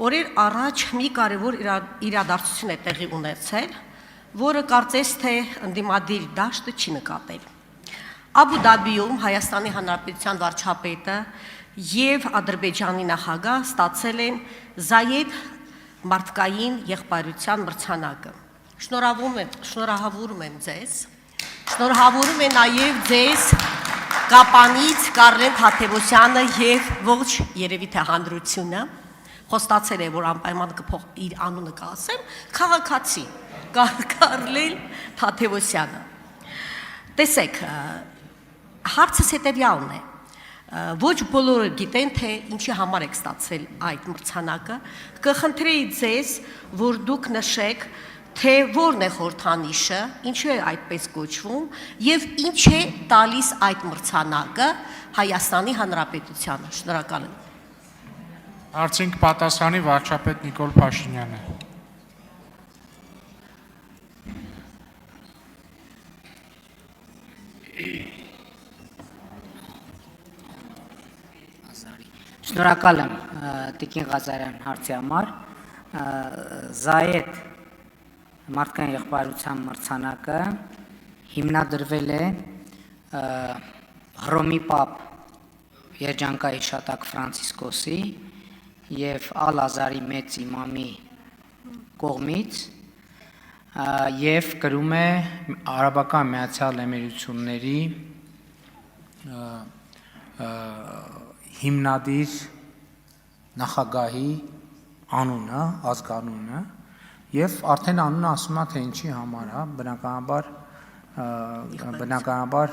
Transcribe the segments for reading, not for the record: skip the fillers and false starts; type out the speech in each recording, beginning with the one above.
Օրեր առաջ մի կարևոր իրադարձություն է տեղի ունեցել, որը կարծես թե ընդդիմադիր դաշտը չի նկատել։ Աբու Դաբիում Հայաստանի Հանրապետության վարչապետը եւ Ադրբեջանի նախագահ ստացել են Զայեդ մարդկային եղբայրության մրցանակը։ Շնորհավորում եմ ձեզ։ Շնորհավորում եմ նաեւ ձեզ Կապանից Կարլեն Թադևոսյանը եւ ողջ երևի թե հանրությունը խոստացել է, որ անպայման կփող իր անունը կասեմ, քաղաքացի Կարլեն Թադևոսյանը։ Տեսեք, հարցս հետեւյալն է։ Ոչ բոլորը գիտեն, թե ինչի համար եք ստացել այդ մրցանակը, կխնդրեի ձեզ, որ դուք նշեք, թե որն է խորհրդանիշը, ինչու է այդպես կոչվում եւ ինչ է տալիս այդ մրցանակը Հայաստանի Հանրապետությանը։ Շնորհակալ եմ։ Հարցին պատասխանի վարչապետ Նիկոլ Փաշինյանը։ Շնորհակալ եմ Տիկին Ղազարյան հարցի համար։ Զայեդ մարդկային եղբայրության մրցանակը հիմնադրվել է Հռոմի Պապ Երջանկայի Շատակ Ֆրանցիսկոսի եւ Ալ-Ազարի մեծ իմամի կողմից եւ կրում է Արաբական Միացյալ Էմիրությունների հիմնադիր նախագահի անունը, ազգանունը եւ արդեն անունը ասում է թե ինչի համար է, բնականաբար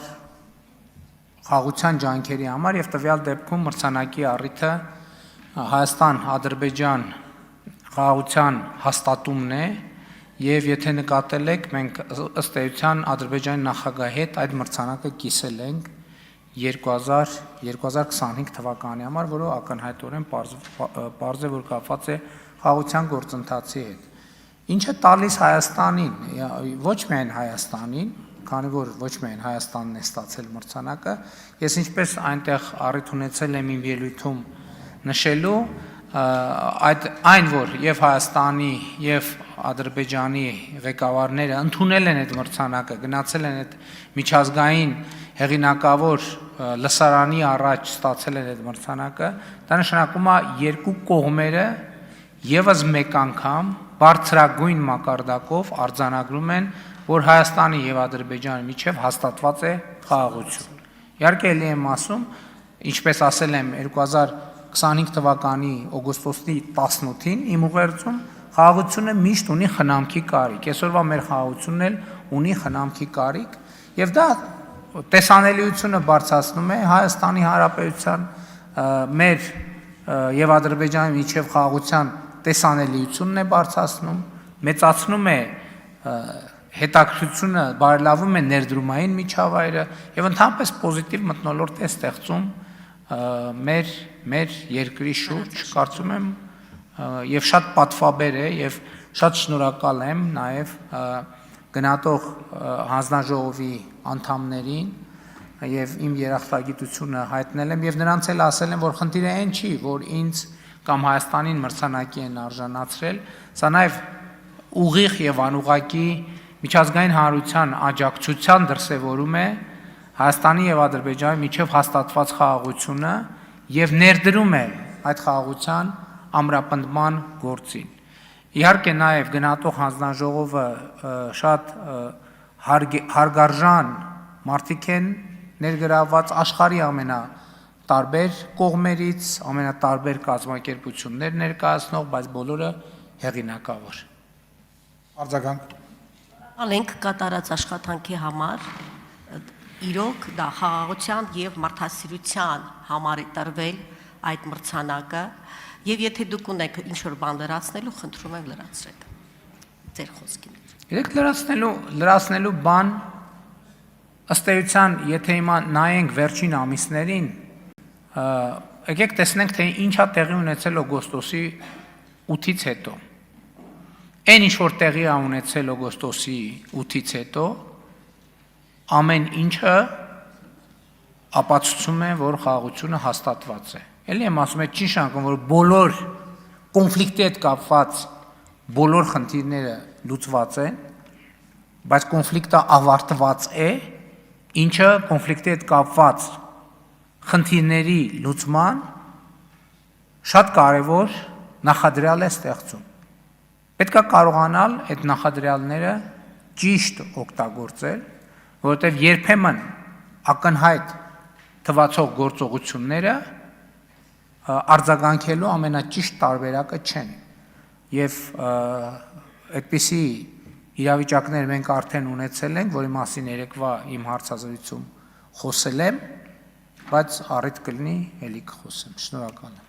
խաղաղության ջանքերի համար եւ տվյալ դեպքում մրցանակի առիթը Հայաստան-Ադրբեջան խաղաղության հաստատումն է եւ եթե նկատել եք մենք ըստ էության Ադրբեջանի նախագահի հետ այդ մրցանակը կիսել ենք 2025 թվականի համար, որը ակնհայտորեն պարզ է, որ կապված է խաղաղության գործընթացի հետ։ Ինչը տալիս Հայաստանին, ոչ միայն Հայաստանին, քանի որ ոչ միայն Հայաստանն է ստացել մրցանակը, ես ինչպես այնտեղ առիթ ունեցել եմ իմ ելույթում նշելու, այն որ եւ Հայաստանի եւ Ադրբեջանի ղեկավարները ընդունել են այդ մրցանակը, գնացել են այդ միջազգային հեղինակավոր լսարանի առաջ ստացել են այդ մրցանակը, դա նշանակում է երկու կողմերը եւս մեկ անգամ բարձրագույն մակարդակով արձանագրում են, որ Հայաստանի եւ Ադրբեջանի միջև հաստատված է խաղաղություն։ Իհարկե ելի եմ ասում, ինչպես ասել եմ 2025 թվականի օգոստոսի 18-ին իմ ուղերձում խաղաղությունը միշտ ունի խնամքի կարիք։ Այսօրվա մեր խաղաղությունն էլ ունի խնամքի կարիք եւ դա տեսանելիությունը բարձրացնում է Հայաստանի Հանրապետության մեր եւ Ադրբեջանի միջև խաղաղության տեսանելիությունն է բարձրացնում, մեծացնում է հետաքրքրությունը, բարելավում է ներդրումային միջավայրը եւ ընդհանրապես պոզիտիվ մթնոլորտ է ստեղծում մեր երկրի շուրջ, կարծում եմ եւ շատ պատվաբեր է եւ շատ շնորհակալ եմ նաեւ գնահատող հանձնաժողովի անդամներին եւ իմ երախտագիտությունը հայտնել եմ եւ նրանց էլ ասել եմ, որ խնդիրը այն չի, որ ինձ կամ Հայաստանին մրցանակի են արժանացրել, սա նաեւ ուղիղ եւ անուղղակի միջազգային հանրության աջակցության դրսեւորում է Հայաստանի եւ Ադրբեջանի միջև հաստատված խաղաղությունը եւ ներդրում է այդ խաղաղության ամրապնդման գործին։ Իհարկե նաև գնահատող հանձնաժողովը շատ հարգարժան մարդիկ են ներգրավված աշխարհի ամենատարբեր կողմերից, ամենատարբեր կազմակերպություններ ներկայացնող, բայց բոլորը հեղինակավոր։ Արձագանք։ Ալենք կատարած աշխատանքի համար իրոք դա խաղաղության եւ մարդասիրության համար է տրվել այդ մրցանակը եւ եթե դուք ունեք ինչ-որ բան լրացնելու, խնդրում եմ լրացրեք ձեր խոսքին։ Իրեք լրացնելու բան ըստ էության, եթե հիմա նայենք վերջին ամիսներին, եկեք տեսնենք, թե ինչա տեղի ունեցել օգոստոսի 8-ից հետո։ Այն ինչ որ տեղի է ունեցել օգոստոսի 8-ից հետո, ամեն ինչը ապացուցում է, որ խաղաղությունը հաստատված է։ Էլի եմ ասում, ճիշտ անգամ, որ բոլոր կոնֆլիկտի հետ կապված բոլոր խնդիրները լուծված են, բայց կոնֆլիկտը ավարտված է, ինչը կոնֆլիկտի հետ կապված խնդիրների լուծման շատ կարևոր նախադրյալ է ստեղծում։ Պետք է կարողանալ այդ նախադրյալները ճիշտ օգտագործել, որովհետև երբեմն ակնհայտ թվացող գործողությունները արձագանքելու ամենաճիշտ տարբերակը չեն։ Եվ այդպիսի իրավիճակներ մենք արդեն ունեցել ենք, որի մասին երեկվա իմ հարցազրույցում խոսել եմ, բայց առիթ կլինի ելի կխոսեմ։ Շնորհակալ եմ։